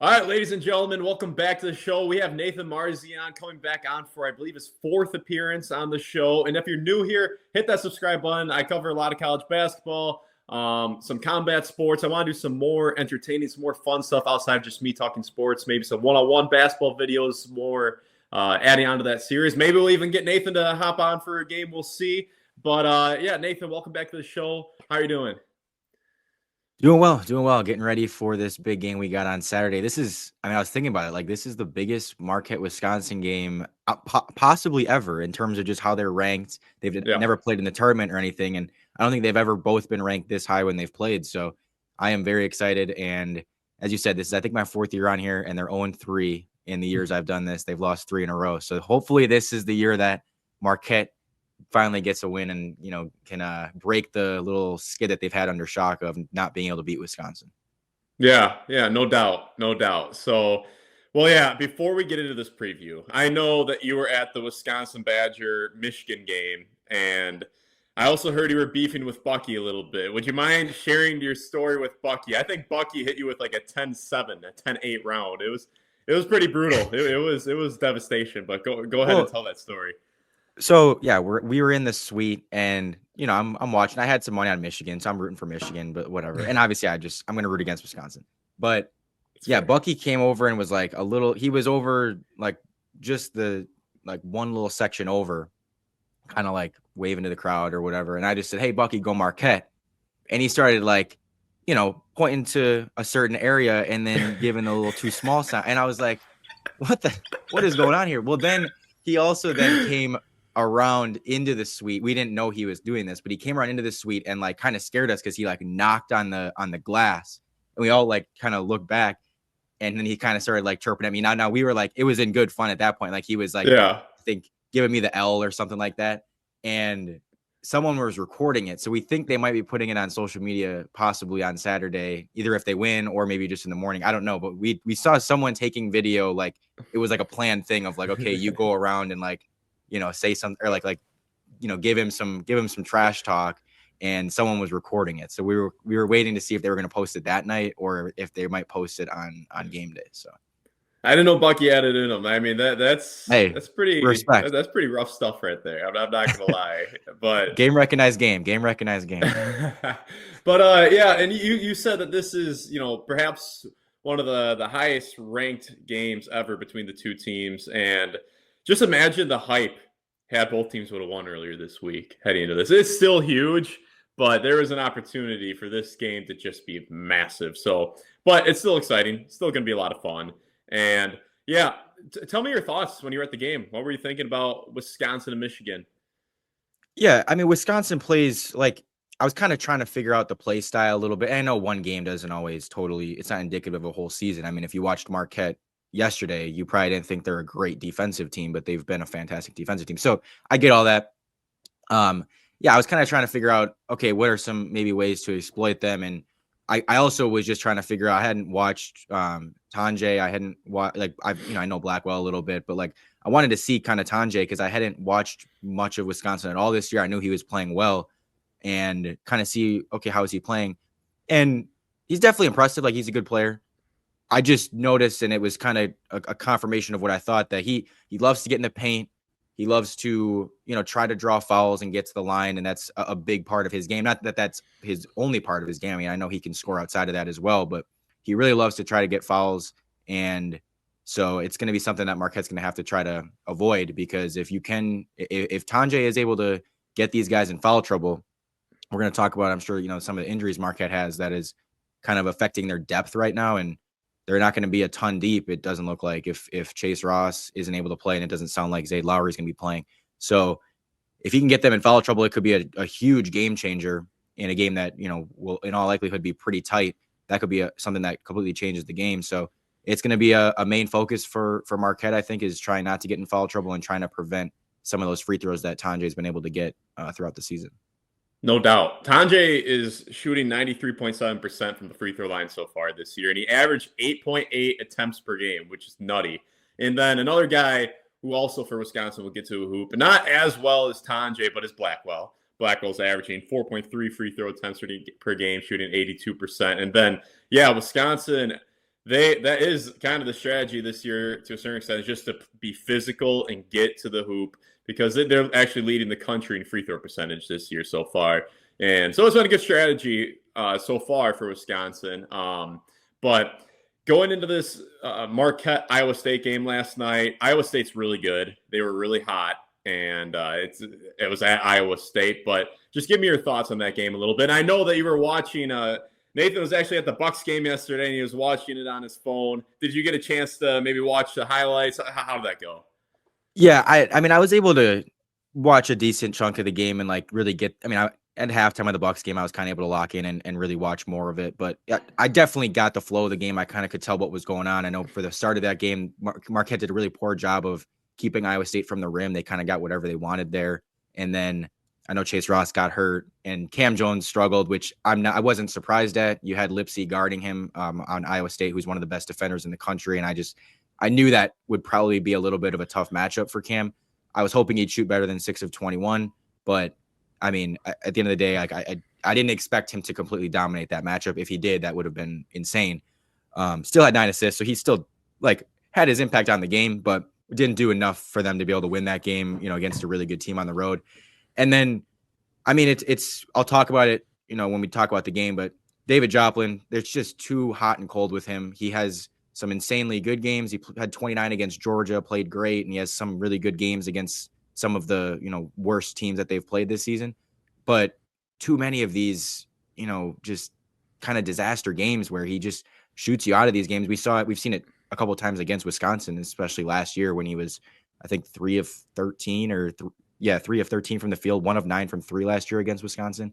All right, ladies and gentlemen, welcome back to the show. We have Nathan Marzion coming back on for, I believe, his fourth appearance on the show. And if you're new here, hit that subscribe button. I cover a lot of college basketball, some combat sports. I want to do some more entertaining, some more fun stuff outside of just me talking sports, maybe some one-on-one basketball videos, more adding on to that series. Maybe we'll even get Nathan to hop on for a game. We'll see. But yeah, Nathan, welcome back to the show. How are you doing? Doing well. Getting ready for this big game we got on Saturday. I was thinking about it. Like, this is the biggest Marquette Wisconsin game possibly ever in terms of just how they're ranked. They've never played in the tournament or anything. And I don't think they've ever both been ranked this high when they've played. So I am very excited. And as you said, this is, I think, my fourth year on here, and they're 0-3 in the years I've done this. They've lost 3 in a row. So hopefully this is the year that Marquette finally gets a win and, can break the little skid that they've had under Shaka of not being able to beat Wisconsin. Yeah, no doubt. So, well, yeah, before we get into this preview, I know that you were at the Wisconsin Badger Michigan game, and I also heard you were beefing with Bucky a little bit. Would you mind sharing your story with Bucky? I think Bucky hit you with like a 10-7, a 10-8 round. It was pretty brutal. It was devastation, but go ahead and tell that story. So yeah, we were in the suite, and I'm watching. I had some money on Michigan, so I'm rooting for Michigan, but whatever. And obviously, I'm going to root against Wisconsin. But yeah, Bucky came over and was like he was over like just the one little section over, kind of like waving to the crowd or whatever. And I just said, "Hey, Bucky, go Marquette," and he started pointing to a certain area and then giving a little too small sound. And I was like, what is going on here? Well, then he also then came around into the suite. We didn't know he was doing this, but he came around into the suite and kind of scared us because he knocked on the glass, and we all kind of looked back, and then he kind of started chirping at me. Now we were it was in good fun at that point. He was I think giving me the L or something like that, and someone was recording it, so we think they might be putting it on social media possibly on Saturday, either if they win or maybe just in the morning. I don't know, but we saw someone taking video it was a planned thing of okay, you go around and say something or give him some trash talk, and someone was recording it. So we were waiting to see if they were going to post it that night or if they might post it on game day. So I didn't know Bucky had it in him. I mean, that's pretty respect. That's pretty rough stuff right there. I'm not gonna lie, but game recognized game. But yeah, and you said that this is perhaps one of the highest ranked games ever between the two teams, and just imagine the hype had both teams would have won earlier this week heading into this. It's still huge, but there is an opportunity for this game to just be massive. So, but it's still exciting. It's still going to be a lot of fun. And yeah, tell me your thoughts when you were at the game. What were you thinking about Wisconsin and Michigan? Yeah, I mean, Wisconsin plays I was kind of trying to figure out the play style a little bit. I know one game doesn't always it's not indicative of a whole season. I mean, if you watched Marquette yesterday, you probably didn't think they're a great defensive team, but they've been a fantastic defensive team. So I get all that. Yeah, I was kind of trying to figure out, okay, what are some maybe ways to exploit them? And I also was just trying to figure out, I hadn't watched Tanjay. I hadn't watched, I know Blackwell a little bit, but I wanted to see kind of Tanjay because I hadn't watched much of Wisconsin at all this year. I knew he was playing well and kind of see, okay, how is he playing? And he's definitely impressive. He's a good player. I just noticed, and it was kind of a confirmation of what I thought, that he loves to get in the paint. He loves to, try to draw fouls and get to the line, and that's a big part of his game. Not that that's his only part of his game. I mean, I know he can score outside of that as well, but he really loves to try to get fouls, and so it's going to be something that Marquette's going to have to try to avoid, because if Tanjay is able to get these guys in foul trouble, we're going to talk about, I'm sure, some of the injuries Marquette has that is kind of affecting their depth right now, and they're not going to be a ton deep. It doesn't look like if Chase Ross isn't able to play, and it doesn't sound like Zayd Lowry is going to be playing. So if he can get them in foul trouble, it could be a huge game changer in a game that, will in all likelihood be pretty tight. That could be something that completely changes the game. So it's going to be a main focus for Marquette, I think, is trying not to get in foul trouble and trying to prevent some of those free throws that Tanjay's been able to get throughout the season. No doubt. Tanjay is shooting 93.7% from the free throw line so far this year, and he averaged 8.8 attempts per game, which is nutty. And then another guy who also for Wisconsin will get to a hoop, but not as well as Tanjay, but is Blackwell. Blackwell's averaging 4.3 free throw attempts per game, shooting 82%. And then, yeah, Wisconsin, that is kind of the strategy this year to a certain extent, is just to be physical and get to the hoop, because they're actually leading the country in free throw percentage this year so far. And so it's been a good strategy so far for Wisconsin. But going into this Marquette Iowa State game last night, Iowa State's really good. They were really hot, and it was at Iowa State. But just give me your thoughts on that game a little bit. I know that you were watching. Nathan was actually at the Bucks game yesterday, and he was watching it on his phone. Did you get a chance to maybe watch the highlights? How did that go? Yeah, I mean, I was able to watch a decent chunk of the game and like really get. I mean, at halftime of the Bucks game, I was kind of able to lock in and really watch more of it. But I definitely got the flow of the game. I kind of could tell what was going on. I know for the start of that game, Marquette did a really poor job of keeping Iowa State from the rim. They kind of got whatever they wanted there, and then I know Chase Ross got hurt and Cam Jones struggled, which I wasn't surprised at. You had Lipsy guarding him on Iowa State, who's one of the best defenders in the country. And I knew that would probably be a little bit of a tough matchup for Cam. I was hoping he'd shoot better than 6 of 21, but I mean, at the end of the day, like I didn't expect him to completely dominate that matchup. If he did, that would have been insane. Still had 9 assists. So he still like had his impact on the game, but didn't do enough for them to be able to win that game, against a really good team on the road. And then, I mean, it's I'll talk about it, when we talk about the game, but David Joplin, there's just too hot and cold with him. He has some insanely good games. He had 29 against Georgia, played great, and he has some really good games against some of the, worst teams that they've played this season. But too many of these, just kind of disaster games where he just shoots you out of these games. We've seen it a couple of times against Wisconsin, especially last year when he was, I think, 3 of 13 or 3 of 13 from the field, 1 of 9 from 3 last year against Wisconsin.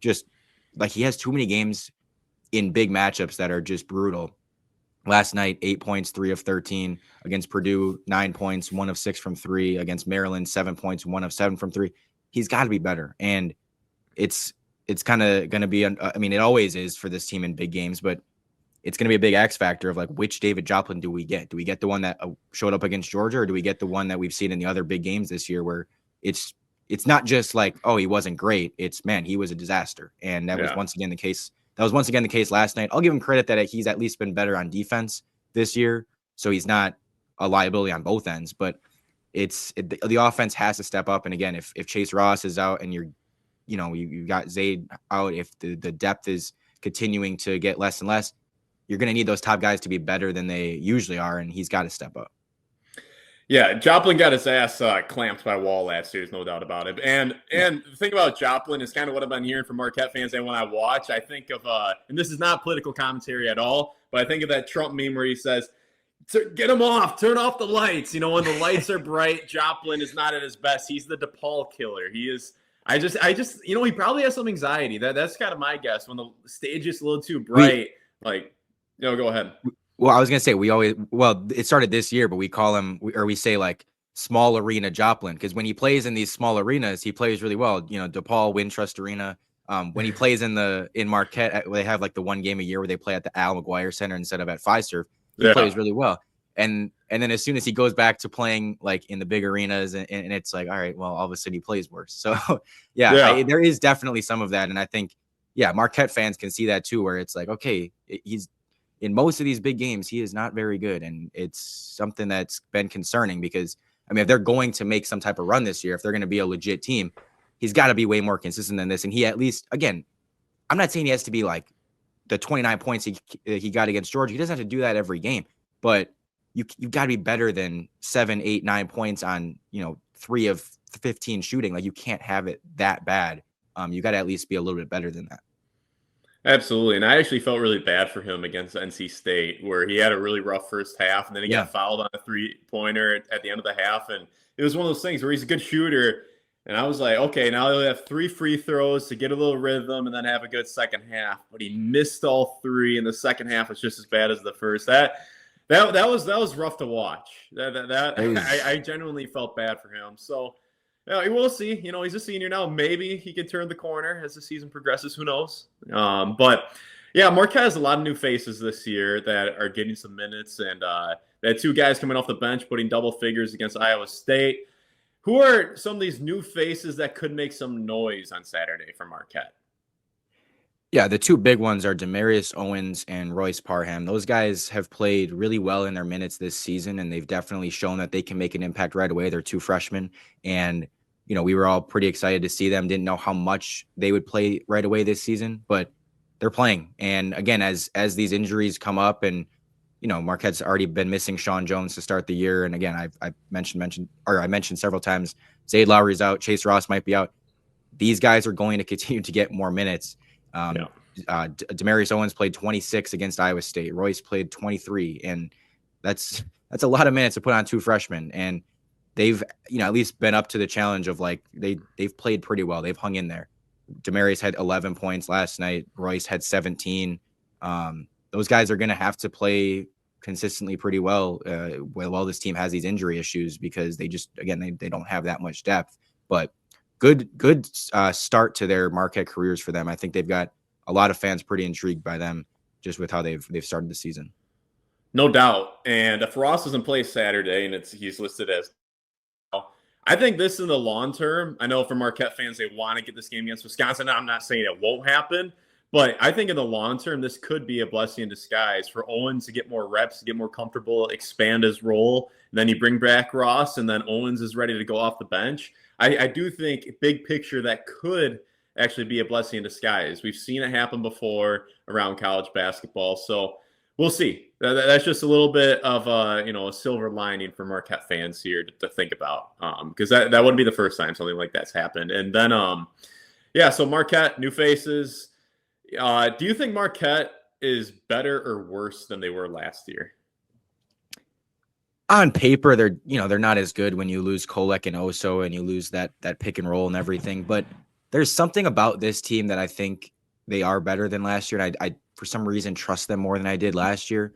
Just like he has too many games in big matchups that are just brutal. Last night, 8 points, 3 of 13 against Purdue, 9 points, 1 of 6 from 3 against Maryland, 7 points, 1 of 7 from 3. He's got to be better. And it's kind of going to be, I mean, it always is for this team in big games, but it's going to be a big X factor of like, which David Joplin do we get? Do we get the one that showed up against Georgia, or do we get the one that we've seen in the other big games this year where it's not just like, oh, he wasn't great. It's, man, he was a disaster. And that was once again the case. That was once again the case last night. I'll give him credit that he's at least been better on defense this year. So he's not a liability on both ends, but the offense has to step up. And again, if Chase Ross is out and you got Zayd out, if the depth is continuing to get less and less, you're going to need those top guys to be better than they usually are. And he's got to step up. Yeah, Joplin got his ass clamped by Wall last year, there's no doubt about it. And the thing about Joplin is kind of what I've been hearing from Marquette fans, and when I watch, I think of, and this is not political commentary at all, but I think of that Trump meme where he says, get him off, turn off the lights. When the lights are bright, Joplin is not at his best. He's the DePaul killer. He is, I just, he probably has some anxiety. That's kind of my guess. When the stage is a little too bright, go ahead. Well, I was going to say, it started this year, but we call him, we say like small arena Joplin, because when he plays in these small arenas, he plays really well. DePaul, Wintrust Arena. When he plays in Marquette, they have like the one game a year where they play at the Al McGuire Center instead of at Fiserv. He plays really well. And then as soon as he goes back to playing like in the big arenas, and it's like, all right, well, all of a sudden he plays worse. So there is definitely some of that. And I think, Marquette fans can see that too, where it's like, okay, he's in most of these big games, he is not very good. And it's something that's been concerning because, I mean, if they're going to make some type of run this year, if they're going to be a legit team, he's got to be way more consistent than this. And he at least, again, I'm not saying he has to be like the 29 points he got against Georgia. He doesn't have to do that every game, but you've got to be better than 7, 8, 9 points on, 3 of 15 shooting. Like, you can't have it that bad. You got to at least be a little bit better than that. Absolutely. And I actually felt really bad for him against NC State, where he had a really rough first half, and then he got fouled on a 3-pointer at the end of the half. And it was one of those things where he's a good shooter. And I was like, okay, now he'll have 3 free throws to get a little rhythm and then have a good second half. But he missed all 3, and the second half was just as bad as the first. That was rough to watch. I genuinely felt bad for him. So we'll see. He's a senior now. Maybe he can turn the corner as the season progresses. Who knows? But Marquette has a lot of new faces this year that are getting some minutes, and they had 2 guys coming off the bench putting double figures against Iowa State. Who are some of these new faces that could make some noise on Saturday for Marquette? Yeah, the two big ones are Demarius Owens and Royce Parham. Those guys have played really well in their minutes this season, and they've definitely shown that they can make an impact right away. They're two freshmen, and we were all pretty excited to see them. Didn't know how much they would play right away this season, but they're playing. And again, as these injuries come up, and Marquette's already been missing Sean Jones to start the year, and again, I mentioned several times Zayd Lowry's out, Chase Ross might be out. These guys are going to continue to get more minutes. Demarius Owens played 26 against Iowa State. Royce played 23, and that's a lot of minutes to put on two freshmen. And they've at least been up to the challenge of they've played pretty well. They've hung in there. Demarius had 11 points last night. Royce had 17. Those guys are going to have to play consistently pretty well while this team has these injury issues, because they just, again, they don't have that much depth. But good start to their Marquette careers for them. I think they've got a lot of fans pretty intrigued by them just with how they've started the season. No doubt. And if Ross doesn't play Saturday, and he's listed as, I think this in the long term, I know for Marquette fans, they want to get this game against Wisconsin. I'm not saying it won't happen, but I think in the long term, this could be a blessing in disguise for Owens to get more reps, to get more comfortable, expand his role. And then you bring back Ross, and then Owens is ready to go off the bench. I do think, big picture, that could actually be a blessing in disguise. We've seen it happen before around college basketball. So we'll see. That's just a little bit of a silver lining for Marquette fans here to think about, because that wouldn't be the first time something like that's happened. And then, so Marquette, new faces. Do you think Marquette is better or worse than they were last year? On paper, they're not as good when you lose Kolek and Oso and you lose that pick and roll and everything. But there's something about this team that I think they are better than last year. And I for some reason, trust them more than I did last year.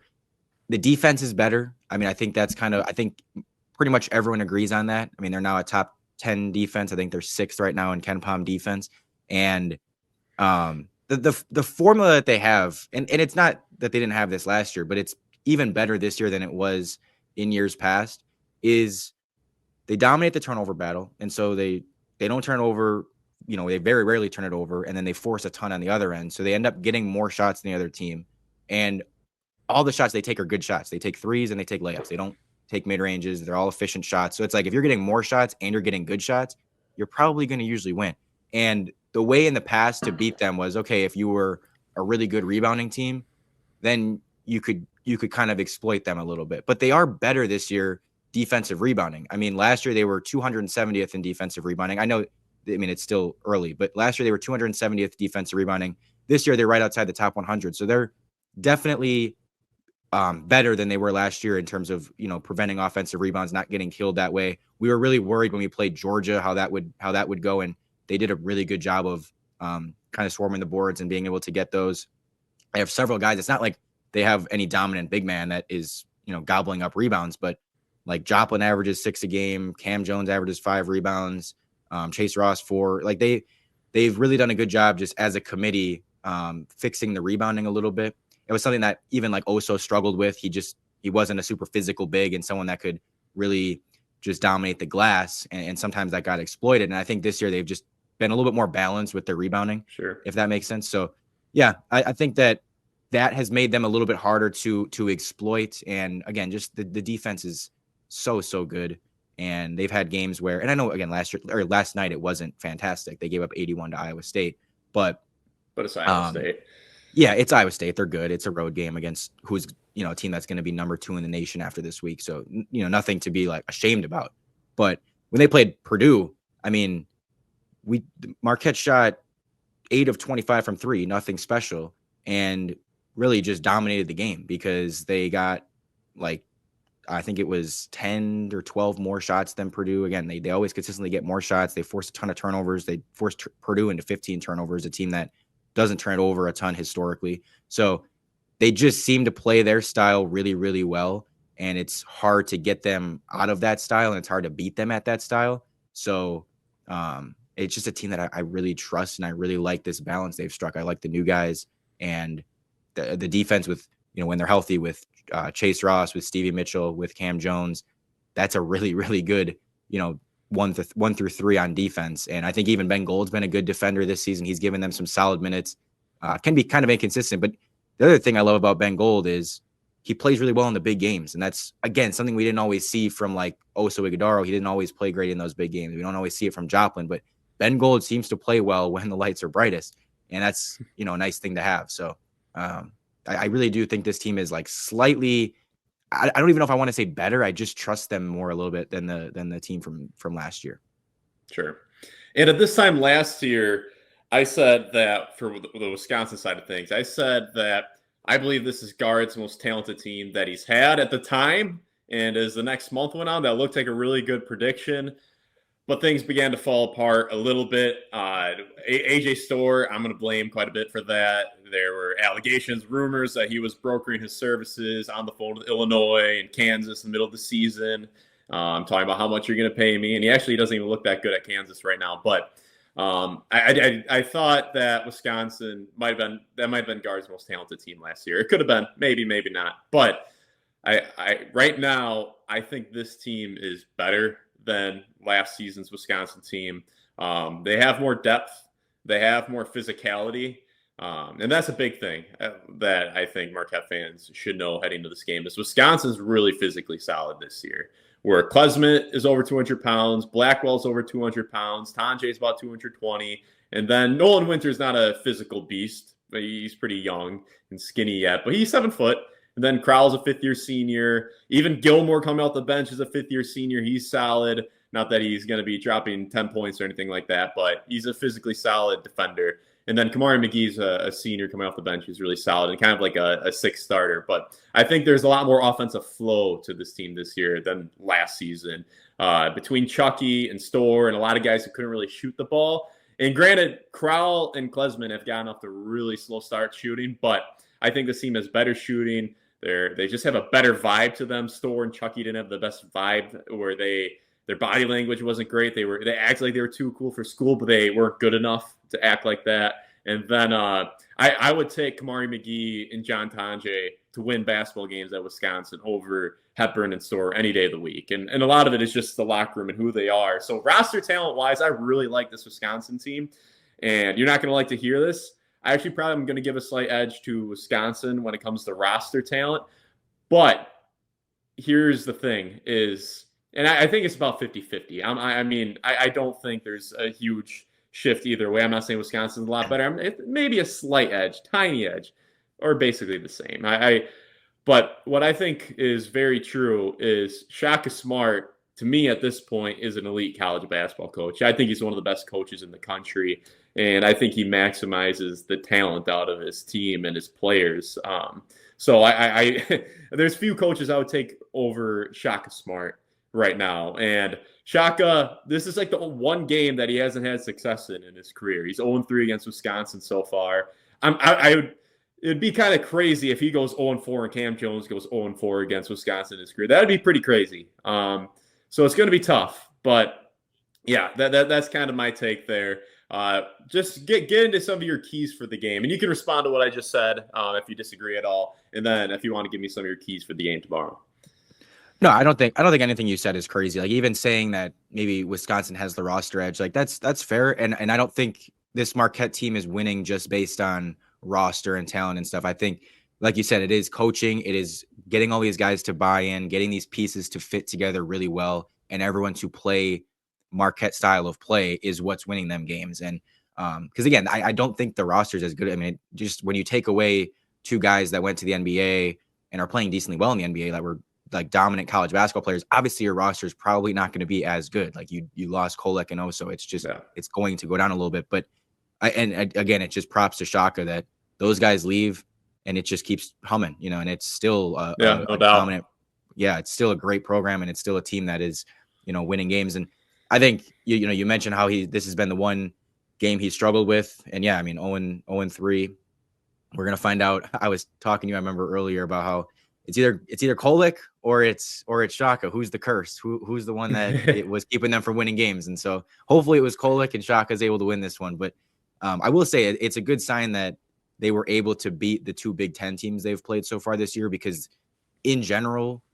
The defense is better. I mean, I think I think pretty much everyone agrees on that. I mean, they're now a top 10 defense. I think they're 6th right now in KenPom defense. And the formula that they have, and it's not that they didn't have this last year, but it's even better this year than it was in years past, is they dominate the turnover battle. And so they don't turn over, they very rarely turn it over, and then they force a ton on the other end. So they end up getting more shots than the other team. And all the shots they take are good shots. They take threes and they take layups. They don't take mid-ranges. They're all efficient shots. So it's like, if you're getting more shots and you're getting good shots, you're probably going to usually win. And the way in the past to beat them was, okay, if you were a really good rebounding team, then you could kind of exploit them a little bit. But they are better this year defensive rebounding. I mean, last year they were 270th in defensive rebounding. It's still early, but last year they were 270th defensive rebounding. This year they're right outside the top 100. So they're definitely better than they were last year in terms of, preventing offensive rebounds, not getting killed that way. We were really worried when we played Georgia how that would go, and they did a really good job of kind of swarming the boards and being able to get those. I have several guys. It's not like they have any dominant big man that is, gobbling up rebounds, but like Joplin averages 6 a game. Cam Jones averages 5 rebounds. Chase Ross 4. Like they've really done a good job just as a committee fixing the rebounding a little bit. It was something that even like Oso struggled with. He wasn't a super physical big and someone that could really just dominate the glass. And sometimes that got exploited. And I think this year they've just been a little bit more balanced with their rebounding. Sure. If that makes sense. So yeah, I think that has made them a little bit harder to exploit. And again, just the defense is so good. And they've had games where, and I know again last night it wasn't fantastic. They gave up 81 to Iowa State, but it's Iowa State. Yeah, it's Iowa State. They're good. It's a road game against who's, a team that's going to be number 2 in the nation after this week. So, nothing to be like ashamed about. But when they played Purdue, I mean, Marquette shot 8 of 25 from 3, nothing special, and really just dominated the game because they got I think it was 10 or 12 more shots than Purdue. Again, they always consistently get more shots. They force a ton of turnovers. They forced Purdue into 15 turnovers, a team that doesn't turn it over a ton historically. So they just seem to play their style really, really well. And it's hard to get them out of that style, and it's hard to beat them at that style. So it's just a team that I really trust, and I really like this balance they've struck. I like the new guys and the defense with, when they're healthy with Chase Ross, with Stevie Mitchell, with Cam Jones. That's a really, really good, 1 through 3 on defense. And I think even Ben Gold's been a good defender this season. He's given them some solid minutes. can be kind of inconsistent. But the other thing I love about Ben Gold is he plays really well in the big games. And that's, again, something we didn't always see from like Oso Ighodaro. He didn't always play great in those big games. We don't always see it from Joplin, but Ben Gold seems to play well when the lights are brightest. And that's, a nice thing to have. So I really do think this team is like slightly, I don't even know if I want to say better. I just trust them more a little bit than the team from last year. Sure. And at this time last year, I said that for the Wisconsin side of things, I said that I believe this is Guard's most talented team that he's had at the time. And as the next month went on, that looked like a really good prediction. But things began to fall apart a little bit. AJ Storr, I'm going to blame quite a bit for that. There were allegations, rumors that he was brokering his services on the phone with Illinois and Kansas in the middle of the season. I'm talking about how much you're going to pay me. And he actually doesn't even look that good at Kansas right now. But I thought that Wisconsin might have been Guard's most talented team last year. It could have been, maybe not. But I right now, I think this team is better than last season's Wisconsin team. They have more depth. They have more physicality. And that's a big thing that I think Marquette fans should know heading to this game is Wisconsin's really physically solid this year, where Klesmit is over 200 pounds, Blackwell's over 200 pounds, Tanjay's about 220, and then Nolan Winter's not a physical beast, but he's pretty young and skinny yet, but he's 7 foot. And then Crowell's a fifth-year senior. Even Gilmore coming off the bench is a fifth-year senior. He's solid. Not that he's going to be dropping 10 points or anything like that, but he's a physically solid defender. And then Kamari McGee's a senior coming off the bench who's really solid and kind of like a sixth starter. But I think there's a lot more offensive flow to this team this year than last season. Between Chucky and Storr and a lot of guys who couldn't really shoot the ball. And granted, Crowell and Klesmit have gotten off to really slow start shooting, but I think this team has better shooting. They just have a better vibe to them. Storr and Chucky didn't have the best vibe where their body language wasn't great. They acted like they were too cool for school, but they weren't good enough to act like that. And then I would take Kamari McGee and John Tanjay to win basketball games at Wisconsin over Hepburn and Storr any day of the week. And a lot of it is just the locker room and who they are. So roster talent-wise, I really like this Wisconsin team. And you're not going to like to hear this. I actually probably am going to give a slight edge to Wisconsin when it comes to roster talent. But here's the thing is, and I think it's about 50-50. I don't think there's a huge shift either way. I'm not saying Wisconsin's a lot better. Maybe a slight edge, tiny edge, or basically the same. But what I think is very true is Shaka Smart, to me at this point, is an elite college basketball coach. I think he's one of the best coaches in the country. And I think he maximizes the talent out of his team and his players. So there's few coaches I would take over Shaka Smart right now. And Shaka, this is like the one game that he hasn't had success in his career. He's 0-3 against Wisconsin so far. It'd be kind of crazy if he goes 0-4 and Cam Jones goes 0-4 against Wisconsin in his career. That would be pretty crazy. So it's going to be tough. But yeah, that's kind of my take there. Just get into some of your keys for the game, and you can respond to what I just said if you disagree at all, and then if you want to give me some of your keys for the game tomorrow. No, I don't think anything you said is crazy. Like even saying that maybe Wisconsin has the roster edge, like that's fair, and I don't think this Marquette team is winning just based on roster and talent and stuff. I think, like you said, it is coaching, it is getting all these guys to buy in, getting these pieces to fit together really well, and everyone to play Marquette style of play is what's winning them games. And because again, I don't think the roster is as good. I mean, just when you take away two guys that went to the NBA and are playing decently well in the NBA that were like dominant college basketball players, obviously your roster is probably not going to be as good. Like you lost Kolek and Oso. It's just it's going to go down a little bit. But again, it just props to Shaka that those guys leave and it just keeps humming, and it's still a dominant. Yeah, it's still a great program and it's still a team that is winning games. And I think you mentioned how this has been the one game he struggled with, and yeah, I mean 0-3. We're gonna find out. I was talking to you, I remember earlier, about how it's either Kolek or it's Shaka. Who's the curse? Who's the one that it was keeping them from winning games? And so hopefully it was Kolek and Shaka is able to win this one. But I will say it's a good sign that they were able to beat the two Big Ten teams they've played so far this year, because in general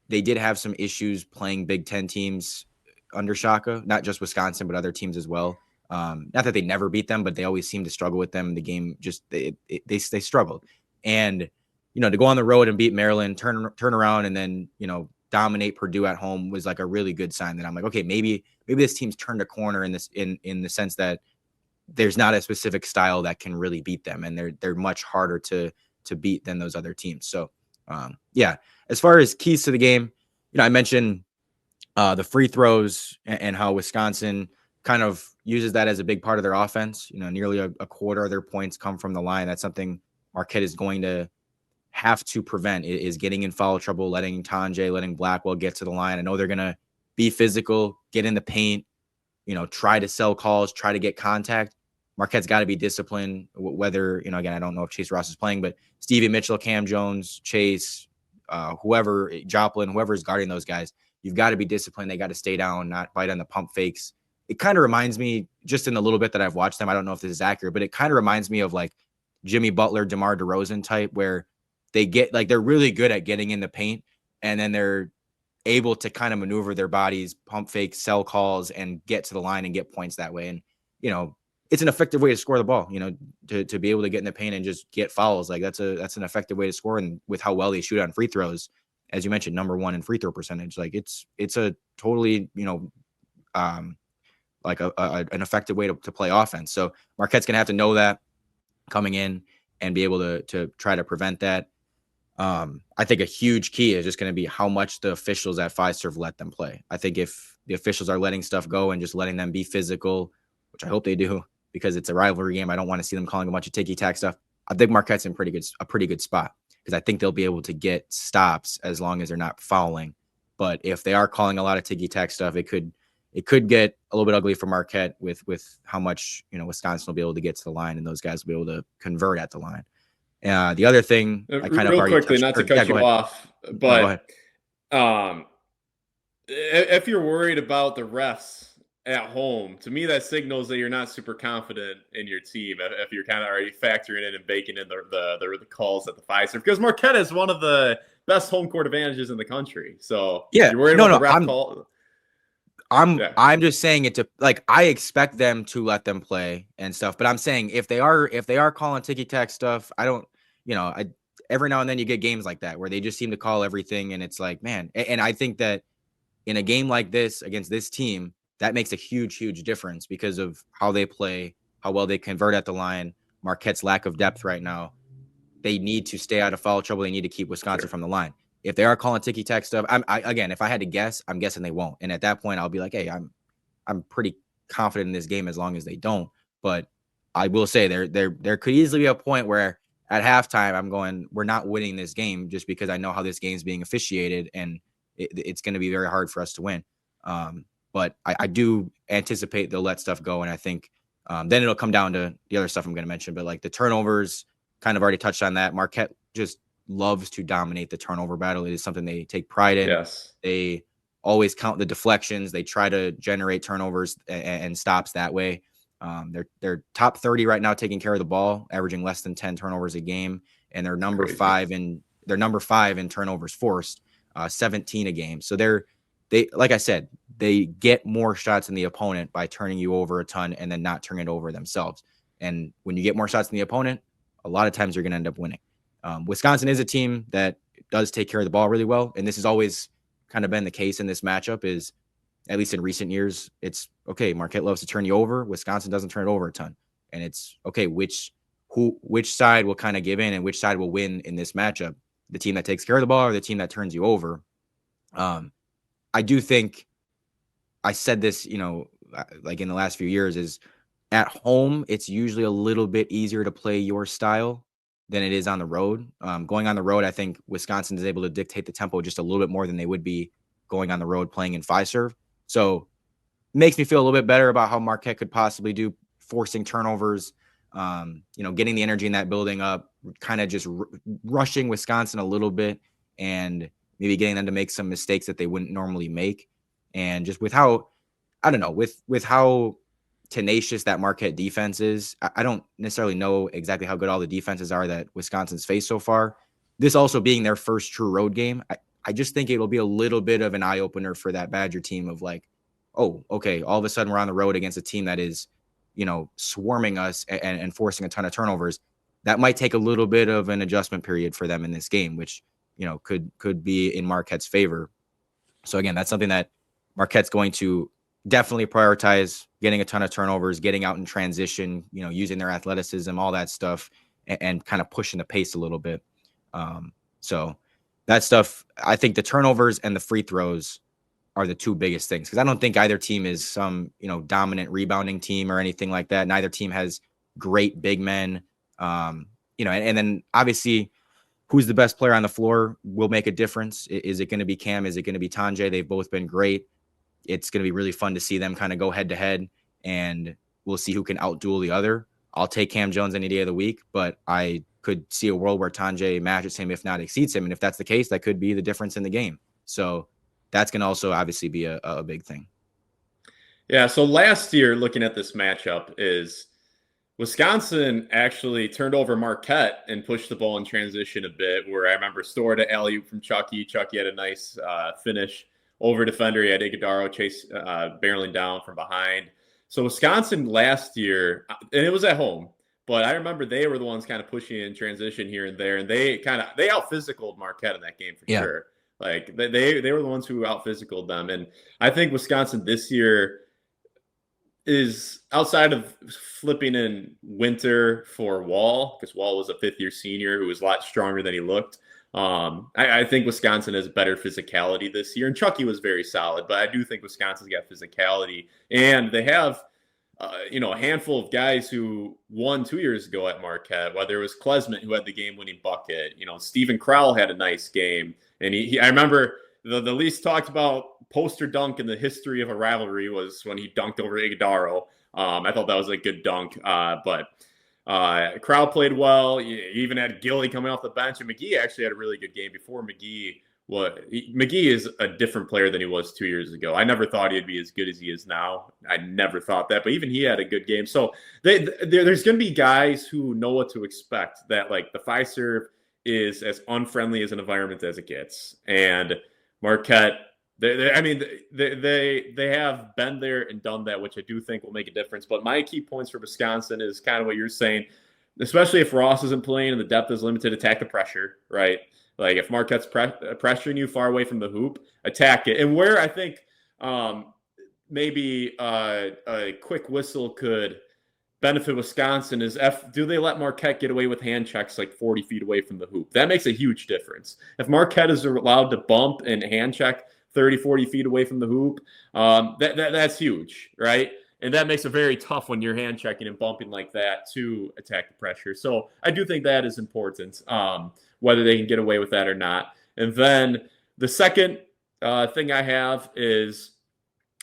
they did have some issues playing Big Ten teams under Shaka, not just Wisconsin, but other teams as well. Not that they never beat them, but they always seem to struggle with them. The game just they struggled, and to go on the road and beat Maryland, turn around, and then dominate Purdue at home was like a really good sign that I'm like, okay, maybe this team's turned a corner in the sense that there's not a specific style that can really beat them, and they're much harder to beat than those other teams. So yeah, as far as keys to the game, I mentioned the free throws and how Wisconsin kind of uses that as a big part of their offense. Nearly a quarter of their points come from the line. That's something Marquette is going to have to prevent, is getting in foul trouble, letting Tanjay, letting Blackwell get to the line. I know they're going to be physical, get in the paint, try to sell calls, try to get contact. Marquette's got to be disciplined, whether, again, I don't know if Chase Ross is playing, but Stevie Mitchell, Cam Jones, Chase, whoever, Joplin, whoever is guarding those guys, you've got to be disciplined. They got to stay down, not bite on the pump fakes. It kind of reminds me, just in the little bit that I've watched them, I don't know if this is accurate, but it kind of reminds me of like Jimmy Butler, DeMar DeRozan type, where they get like, they're really good at getting in the paint, and then they're able to kind of maneuver their bodies, pump fake, sell calls, and get to the line and get points that way. And, it's an effective way to score the ball, to be able to get in the paint and just get fouls. Like that's an effective way to score. And with how well they shoot on free throws, as you mentioned, number one in free throw percentage, like it's a totally, like an effective way to play offense. So Marquette's going to have to know that coming in and be able to try to prevent that. I think a huge key is just going to be how much the officials at Fiserv let them play. I think if the officials are letting stuff go and just letting them be physical, which I hope they do, because it's a rivalry game, I don't want to see them calling a bunch of ticky-tack stuff. I think Marquette's in a pretty good spot, because I think they'll be able to get stops as long as they're not fouling. But if they are calling a lot of ticky-tack stuff, it could get a little bit ugly for Marquette with how much Wisconsin will be able to get to the line, and those guys will be able to convert at the line. The other thing I kind of real already quickly, touched, not to cut you off, but if you're worried about the refs at home, to me that signals that you're not super confident in your team. If you're kind of already factoring in and baking in the calls at the Fiserv, because Marquette is one of the best home court advantages in the country. So yeah, you're worried about the ref call. I'm just saying it to, like, I expect them to let them play and stuff, but I'm saying if they are calling ticky-tack stuff, I don't, every now and then you get games like that where they just seem to call everything, and it's like, man, and I think that in a game like this against this team, that makes a huge, huge difference because of how they play, how well they convert at the line, Marquette's lack of depth right now. They need to stay out of foul trouble. They need to keep Wisconsin from the line. If they are calling ticky-tack stuff, again, if I had to guess, I'm guessing they won't. And at that point, I'll be like, hey, I'm pretty confident in this game as long as they don't. But I will say there could easily be a point where at halftime I'm going, we're not winning this game, just because I know how this game is being officiated, and it's going to be very hard for us to win. But I do anticipate they'll let stuff go, and I think then it'll come down to the other stuff I'm going to mention. But like the turnovers, kind of already touched on that. Marquette just loves to dominate the turnover battle. It is something they take pride in. Yes. They always count the deflections. They try to generate turnovers and stops that way. They're top 30 right now taking care of the ball, averaging less than 10 turnovers a game, and they're number five in turnovers forced, 17 a game. So they like I said, they get more shots than the opponent by turning you over a ton and then not turning it over themselves. And when you get more shots than the opponent, a lot of times you're going to end up winning. Wisconsin is a team that does take care of the ball really well, and this has always kind of been the case in this matchup. Is at least in recent years, it's okay. Marquette loves to turn you over. Wisconsin doesn't turn it over a ton, and it's okay. Which side will kind of give in and which side will win in this matchup? The team that takes care of the ball or the team that turns you over? I do think I said this, like in the last few years, is at home, it's usually a little bit easier to play your style than it is on the road. Going on the road, I think Wisconsin is able to dictate the tempo just a little bit more than they would be going on the road playing in Fiserv. So it makes me feel a little bit better about how Marquette could possibly do, forcing turnovers, getting the energy in that building up, kind of just rushing Wisconsin a little bit, and maybe getting them to make some mistakes that they wouldn't normally make. And just with how, I don't know, with how tenacious that Marquette defense is, I don't necessarily know exactly how good all the defenses are that Wisconsin's faced so far. This also being their first true road game, I just think it'll be a little bit of an eye-opener for that Badger team of like, oh, okay, all of a sudden we're on the road against a team that is swarming us and forcing a ton of turnovers, that might take a little bit of an adjustment period for them in this game, which, could be in Marquette's favor. So again, that's something that Marquette's going to definitely prioritize, getting a ton of turnovers, getting out in transition, using their athleticism, all that stuff, and kind of pushing the pace a little bit. So that stuff, I think the turnovers and the free throws are the two biggest things, because I don't think either team is some, dominant rebounding team or anything like that. Neither team has great big men. And then obviously who's the best player on the floor will make a difference. Is it going to be Cam? Is it going to be Tanjay? They've both been great. It's going to be really fun to see them kind of go head to head, and we'll see who can outduel the other. I'll take Cam Jones any day of the week, but I could see a world where Tanjay matches him, if not exceeds him. And if that's the case, that could be the difference in the game. So that's going to also obviously be a big thing. Yeah. So last year, looking at this matchup, is Wisconsin actually turned over Marquette and pushed the ball in transition a bit, where I remember stored an alley-oop from Chucky. Chucky had a nice finish over defender. He had Iguodaro chase barreling down from behind. So Wisconsin last year, and it was at home, but I remember they were the ones kind of pushing in transition here and there, and they out-physicaled Marquette in that game for sure. Like they were the ones who out-physicaled them, and I think Wisconsin this year is, outside of flipping in Winter for Wall, because Wall was a fifth-year senior who was a lot stronger than he looked. I think Wisconsin has better physicality this year, and Chucky was very solid, but I do think Wisconsin's got physicality, and they have a handful of guys who won 2 years ago at Marquette, whether it was Klesmit, who had the game-winning bucket. Stephen Crowell had a nice game, and I remember the least talked about poster dunk in the history of a rivalry was when he dunked over Iguodaro. I thought that was a good dunk, but Crowell played well. You even had Gilly coming off the bench, and McGee actually had a really good game before McGee. McGee is a different player than he was 2 years ago. I never thought he'd be as good as he is now. I never thought that, but even he had a good game. So there's going to be guys who know what to expect, that like the Fiserv is as unfriendly as an environment as it gets. And Marquette, they have been there and done that, which I do think will make a difference. But my key points for Wisconsin is kind of what you're saying, especially if Ross isn't playing and the depth is limited. Attack the pressure, right? Like if Marquette's pressuring you far away from the hoop, attack it. And where I think maybe a quick whistle could benefit Wisconsin is do they let Marquette get away with hand checks like 40 feet away from the hoop? That makes a huge difference. If Marquette is allowed to bump and hand check 30, 40 feet away from the hoop, that's huge, right? And that makes it very tough when you're hand checking and bumping like that to attack the pressure. So I do think that is important, whether they can get away with that or not. And then the second thing I have is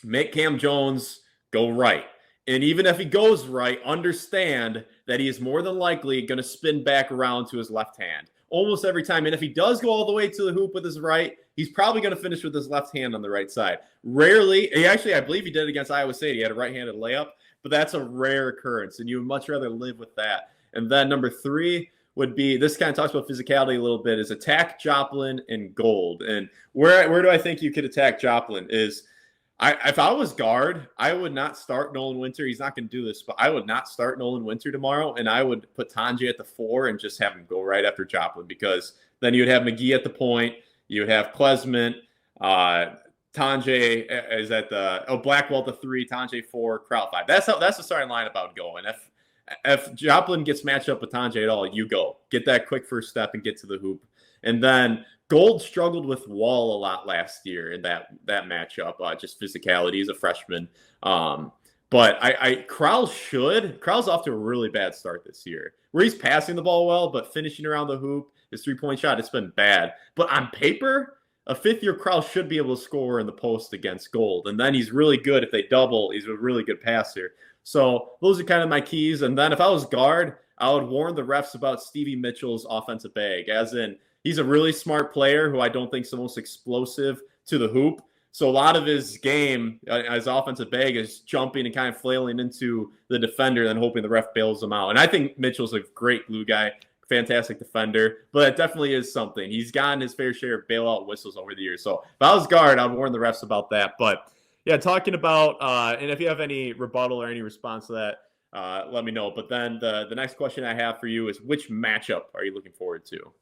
make Cam Jones go right. And even if he goes right, understand that he is more than likely going to spin back around to his left hand almost every time. And if he does go all the way to the hoop with his right, he's probably going to finish with his left hand on the right side. Rarely, I believe he did it against Iowa State. He had a right-handed layup, but that's a rare occurrence, and you would much rather live with that. And then number 3 would be, this kind of talks about physicality a little bit, is attack Joplin and Gold. And where do I think you could attack Joplin is, if I was guard, I would not start Nolan Winter. He's not going to do this, but I would not start Nolan Winter tomorrow, and I would put Tanjay at the 4 and just have him go right after Joplin, because then you'd have McGee at the point, you would have Klesmit, Tanjay is at the Blackwell at the 3, Tanjay 4, Crowell 5. That's the starting lineup I would go. And if Joplin gets matched up with Tanjay at all, you go get that quick first step and get to the hoop. And then Gold struggled with Wall a lot last year in that matchup, just physicality. He's a freshman. But Crowell's off to a really bad start this year, where he's passing the ball well, but finishing around the hoop, his three-point shot, it's been bad. But on paper, a fifth-year Crowell should be able to score in the post against Gold. And then he's really good. If they double, he's a really good passer. So those are kind of my keys. And then if I was guard, I would warn the refs about Stevie Mitchell's offensive bag, as in, he's a really smart player who I don't think is the most explosive to the hoop. So a lot of his game, his offensive bag, is jumping and kind of flailing into the defender and hoping the ref bails him out. And I think Mitchell's a great glue guy, fantastic defender, but it definitely is something. He's gotten his fair share of bailout whistles over the years. So if I was guard, I'd warn the refs about that. But yeah, talking about, and if you have any rebuttal or any response to that, let me know. But then the next question I have for you is, which matchup are you looking forward to?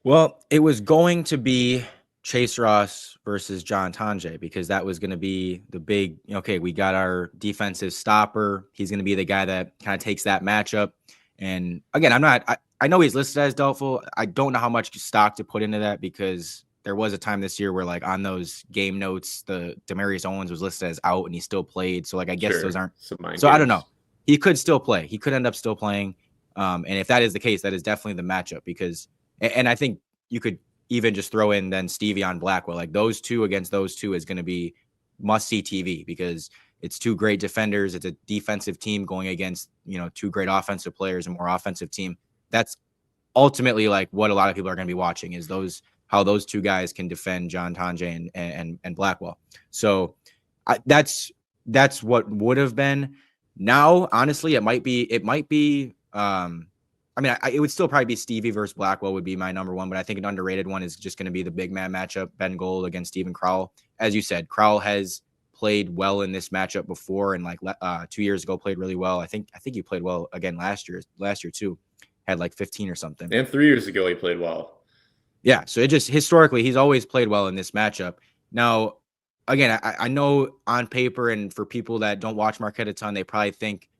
Well, it was going to be Chase Ross versus John Tonje because that was going to be the big, okay, we got our defensive stopper. He's going to be the guy that kind of takes that matchup. And again, I know he's listed as doubtful. I don't know how much stock to put into that because there was a time this year where like on those game notes, the Demarius Owens was listed as out and he still played. So like, I guess those aren't, so I don't know. He could still play. He could end up still playing. And if that is the case, that is definitely the matchup because, and I think you could even just throw in then Stevie on Blackwell. Like those two against those two is going to be must-see TV because it's two great defenders. It's a defensive team going against, two great offensive players and more offensive team. That's ultimately like what a lot of people are going to be watching is how those two guys can defend John Tonje and Blackwell. So that's what would have been. Now, honestly, it might be, it would still probably be Stevie versus Blackwell would be my number one, but I think an underrated one is just going to be the big man matchup, Ben Gold against Steven Crowell. As you said, Crowell has played well in this matchup before, and like 2 years ago played really well. I think he played well again last year too, had like 15 or something. And 3 years ago he played well. Yeah, so it just historically he's always played well in this matchup. Now, again, I know on paper and for people that don't watch Marquette a ton, they probably think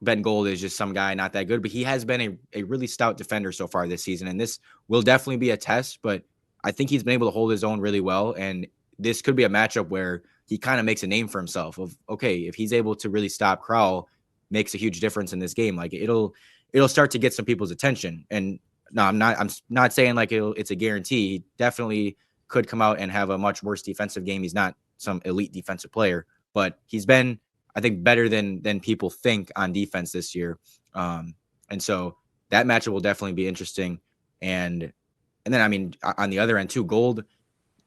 Ben Gold is just some guy not that good, but he has been a really stout defender so far this season. And this will definitely be a test, but I think he's been able to hold his own really well. And this could be a matchup where he kind of makes a name for himself of, okay, if he's able to really stop Crowell, makes a huge difference in this game. Like it'll start to get some people's attention. And no, I'm not saying like it's a guarantee. He definitely could come out and have a much worse defensive game. He's not some elite defensive player, but he's been, I think, better than people think on defense this year. And so that matchup will definitely be interesting. And then, on the other end too, Gold,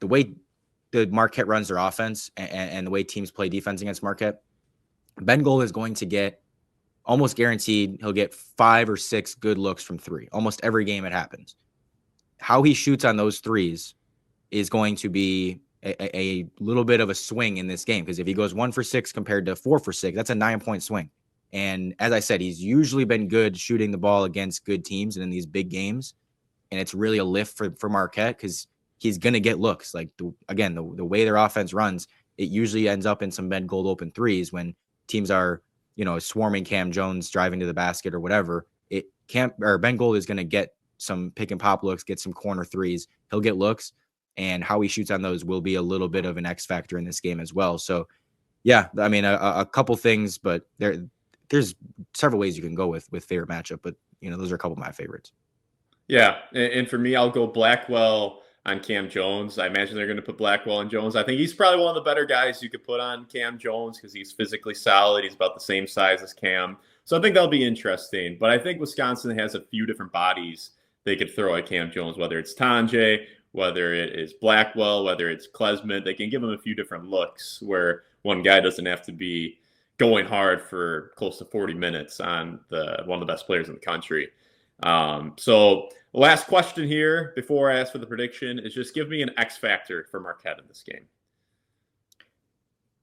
the way the Marquette runs their offense and the way teams play defense against Marquette, Ben Gold is going to get almost guaranteed. He'll get 5 or 6 good looks from 3, almost every game it happens. How he shoots on those threes is going to be a little bit of a swing in this game because if he goes 1 for 6 compared to 4 for 6, that's a 9-point swing. And as I said, he's usually been good shooting the ball against good teams and in these big games. And it's really a lift for Marquette because he's going to get looks. Like, the way their offense runs, it usually ends up in some Ben Gold open threes when teams are, swarming Cam Jones driving to the basket or whatever. Ben Gold is going to get some pick and pop looks, get some corner threes. He'll get looks. And how he shoots on those will be a little bit of an X factor in this game as well. So, yeah, a couple things, but there's several ways you can go with favorite matchup, but those are a couple of my favorites. Yeah, and for me, I'll go Blackwell on Cam Jones. I imagine they're going to put Blackwell on Jones. I think he's probably one of the better guys you could put on Cam Jones because he's physically solid. He's about the same size as Cam. So I think that'll be interesting. But I think Wisconsin has a few different bodies they could throw at Cam Jones, whether it's Tonje, whether it is Blackwell, whether it's Klesmit. They can give him a few different looks where one guy doesn't have to be going hard for close to 40 minutes on one of the best players in the country. So last question here before I ask for the prediction is just give me an X factor for Marquette in this game.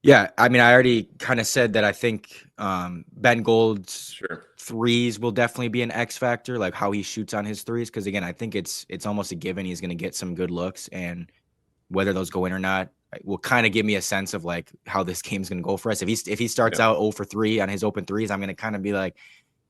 Yeah, I already kind of said that I think Ben Gold's threes will definitely be an X factor, like how he shoots on his threes. Because again, I think it's almost a given he's going to get some good looks, and whether those go in or not will kind of give me a sense of like how this game's going to go for us. If he starts out 0 for 3 on his open threes, I'm going to kind of be like,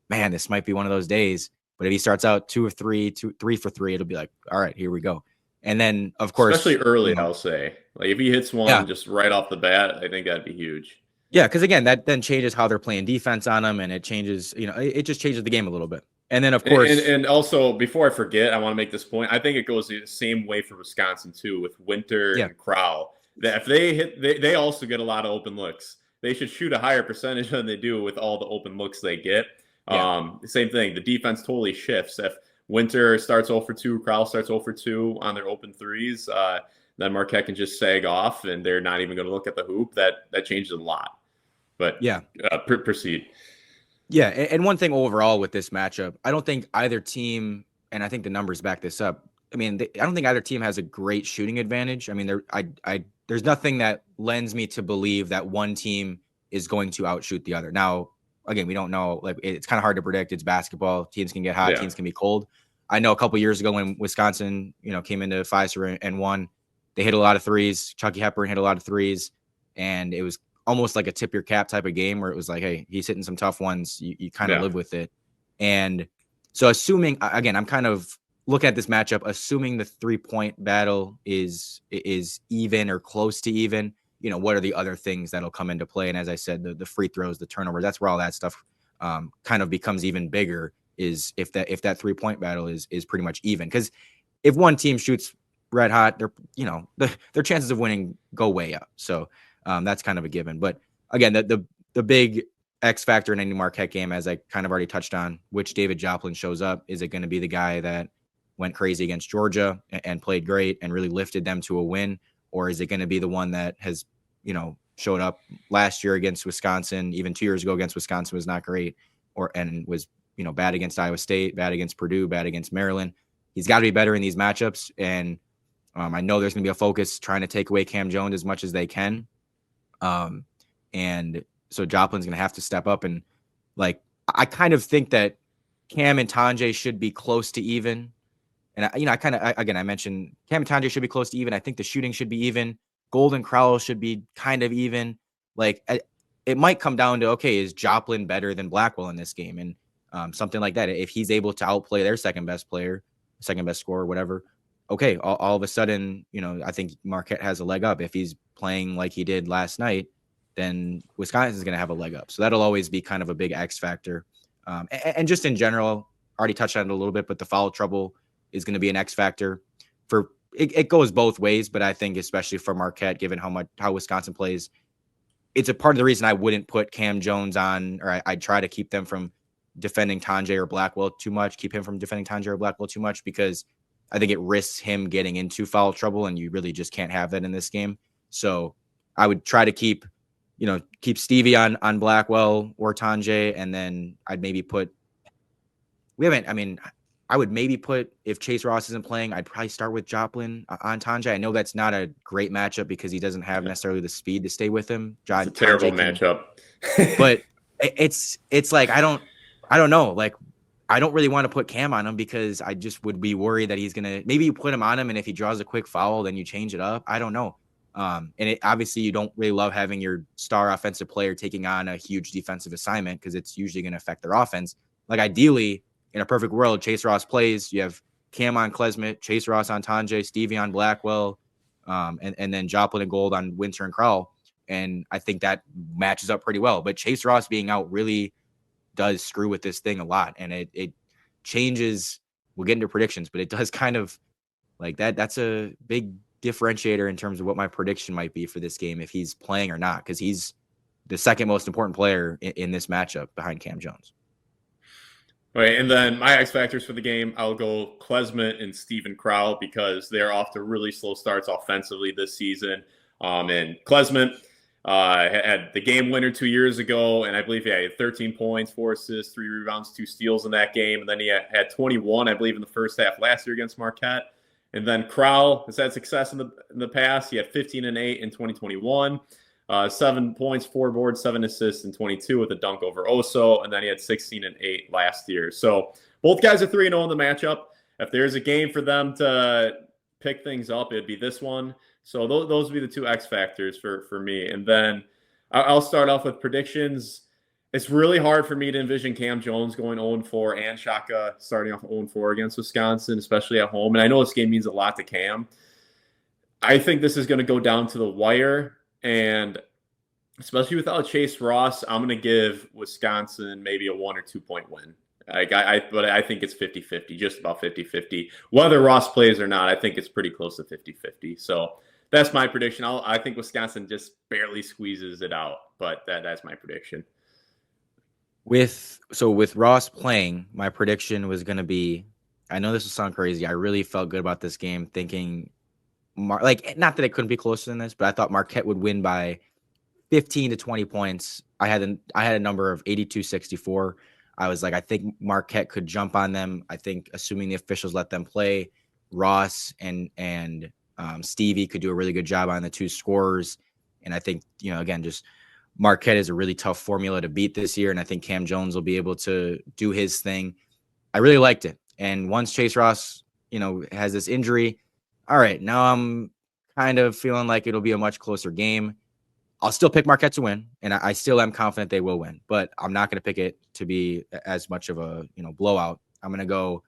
man, this might be one of those days. But if he starts out 2 of 3, 3 for 3, it'll be like, all right, here we go. And then, of course, especially early, I'll say, like if he hits one just right off the bat, I think that'd be huge. Yeah, because again, that then changes how they're playing defense on them, and it changes, it just changes the game a little bit. And then, of course, and also before I forget, I want to make this point. I think it goes the same way for Wisconsin too, with Winter and Crowell. That if they hit, they also get a lot of open looks. They should shoot a higher percentage than they do with all the open looks they get. Same thing. The defense totally shifts. If Winter starts 0 for 2, Crowell starts 0 for 2 on their open threes, then Marquette can just sag off and they're not even going to look at the hoop. That changes a lot. But proceed. Yeah, and one thing overall with this matchup, I don't think either team, and I think the numbers back this up. I don't think either team has a great shooting advantage. There's nothing that lends me to believe that one team is going to outshoot the other. Now, again, we don't know. Like, it's kind of hard to predict. It's basketball. Teams can get hot. Yeah. Teams can be cold. I know a couple years ago when Wisconsin, came into Pfizer and won, they hit a lot of threes. Chucky Hepburn hit a lot of threes, and it was almost like a tip your cap type of game where it was like, hey, he's hitting some tough ones. You kind of live with it. And so assuming, again, I'm kind of looking at this matchup, assuming the 3-point battle is even or close to even, what are the other things that'll come into play? And as I said, the free throws, the turnovers, that's where all that stuff kind of becomes even bigger, is if that 3-point battle is pretty much even. Because if one team shoots red hot, their chances of winning go way up. So that's kind of a given. But again, the big X factor in any Marquette game, as I kind of already touched on, which David Joplin shows up. Is it going to be the guy that went crazy against Georgia and played great and really lifted them to a win? Or is it going to be the one that has, showed up last year against Wisconsin, even 2 years ago against Wisconsin was not great, and was, bad against Iowa State, bad against Purdue, bad against Maryland. He's got to be better in these matchups. And I know there's going to be a focus trying to take away Cam Jones as much as they can. And so Joplin's going to have to step up. And I kind of think that Cam and Tanjay should be close to even. And I mentioned Cam and Tanjay should be close to even. I think the shooting should be even. Golden Crowell should be kind of even. It might come down to, okay, is Joplin better than Blackwell in this game? And something like that. If he's able to outplay their second best player, second best scorer, whatever, okay, all of a sudden, I think Marquette has a leg up. If he's playing like he did last night, then Wisconsin is going to have a leg up. So that'll always be kind of a big X factor. And just in general, already touched on it a little bit, but the foul trouble is going to be an X factor. For it goes both ways, but I think especially for Marquette, given how Wisconsin plays, it's a part of the reason I wouldn't put Cam Jones on, or I'd try to keep them from defending Tanjay or Blackwell too much, because I think it risks him getting into foul trouble, and you really just can't have that in this game. So I would try to keep Stevie on Blackwell or Tanjay, and then I'd maybe put I would maybe put, if Chase Ross isn't playing, I'd probably start with Joplin on Tanjay. I know that's not a great matchup because he doesn't have necessarily the speed to stay with him. It's a terrible matchup. But it's like, I don't know. Like, I don't really want to put Cam on him because I just would be worried that he's going to, maybe you put him on him, and if he draws a quick foul, then you change it up. I don't know. And obviously you don't really love having your star offensive player taking on a huge defensive assignment because it's usually going to affect their offense. Like, ideally, in a perfect world, Chase Ross plays. You have Cam on Klesmit, Chase Ross on Tanjay, Stevie on Blackwell, and then Joplin and Gold on Winter and Crowell. And I think that matches up pretty well. But Chase Ross being out really does screw with this thing a lot. And it changes. We'll get into predictions, but it does kind of like that. That's a big differentiator in terms of what my prediction might be for this game, if he's playing or not, because he's the second most important player in this matchup behind Cam Jones. Right, and then my X factors for the game, I'll go Klesmit and Stephen Crowell because they're off to really slow starts offensively this season. And Klesmit had the game winner 2 years ago, and I believe he had 13 points, 4 assists, 3 rebounds, 2 steals in that game. And then he had 21, I believe, in the first half last year against Marquette. And then Crowell has had success in the past. He had 15 and 8 in 2021. 7 points, 4 boards, 7 assists in 22 with a dunk over Oso, and then he had 16 and 8 last year. So both guys are 3-0 in the matchup. If there's a game for them to pick things up, it'd be this one. So those would be the 2 X factors for me. And then I'll start off with predictions. It's really hard for me to envision Cam Jones going 0-4 and Shaka starting off 0-4 against Wisconsin, especially at home. And I know this game means a lot to Cam. I think this is going to go down to the wire. And especially without Chase Ross, I'm going to give Wisconsin maybe a 1 or 2 point win. But I think it's 50-50, just about 50-50. Whether Ross plays or not, I think it's pretty close to 50-50. So that's my prediction. I think Wisconsin just barely squeezes it out, but that's my prediction. With Ross playing, my prediction was going to be, I know this will sound crazy, I really felt good about this game, thinking not that it couldn't be closer than this, but I thought Marquette would win by 15 to 20 points. I had a number of 82-64. I was like, I think Marquette could jump on them. I think, assuming the officials let them play, Ross and Stevie could do a really good job on the 2 scorers. And I think, again, just Marquette is a really tough formula to beat this year, and I think Cam Jones will be able to do his thing. I really liked it. And once Chase Ross, has this injury, all right, now I'm kind of feeling like it'll be a much closer game. I'll still pick Marquette to win, and I still am confident they will win, but I'm not going to pick it to be as much of a blowout. I'm going to go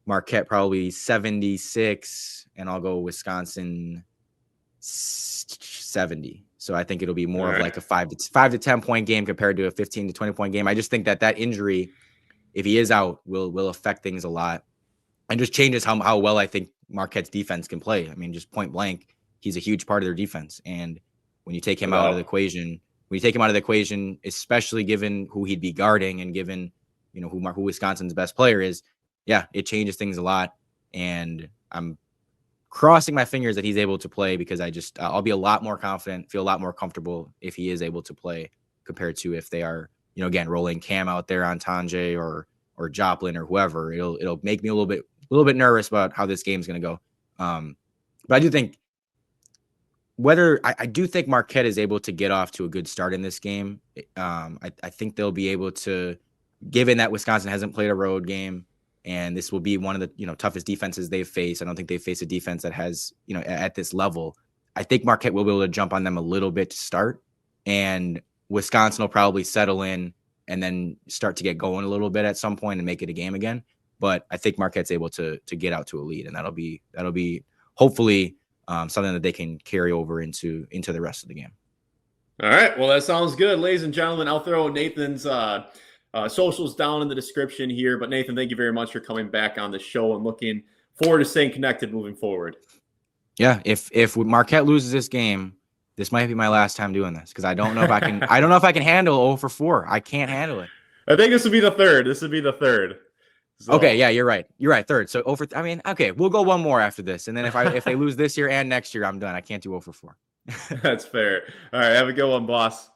Marquette probably 76, and I'll go Wisconsin 70. So I think it'll be more of like a 5 to 10 point game compared to a 15 to 20 point game. I just think that injury, if he is out, will affect things a lot, and just changes how well I think Marquette's defense can play. I mean, just point blank, he's a huge part of their defense, and when you take him out of the equation, especially given who he'd be guarding and given who Wisconsin's best player is, yeah, it changes things a lot. And I'm crossing my fingers that he's able to play, because I'll be a lot more confident, feel a lot more comfortable if he is able to play compared to if they are, again, rolling Cam out there on Tanjay or Joplin or whoever. It'll make me a little bit nervous about how this game's going to go. But I do think I do think Marquette is able to get off to a good start in this game. I think they'll be able to, given that Wisconsin hasn't played a road game, and this will be one of the toughest defenses they've faced. I don't think they've faced a defense that has at this level. I think Marquette will be able to jump on them a little bit to start, and Wisconsin will probably settle in and then start to get going a little bit at some point and make it a game again. But I think Marquette's able to get out to a lead, and that'll be hopefully something that they can carry over into the rest of the game. All right. Well, that sounds good. Ladies and gentlemen, I'll throw Nathan's socials down in the description here. But Nathan, thank you very much for coming back on the show, and looking forward to staying connected moving forward. Yeah. If Marquette loses this game, this might be my last time doing this, because I don't know if I can. I don't know if I can handle 0 for 4. I can't handle it. I think this would be the third. So. Okay, yeah, you're right. Third. So okay, we'll go one more after this, and then if they lose this year and next year, I'm done. I can't do 0 for 4. That's fair. All right, have a good one, boss.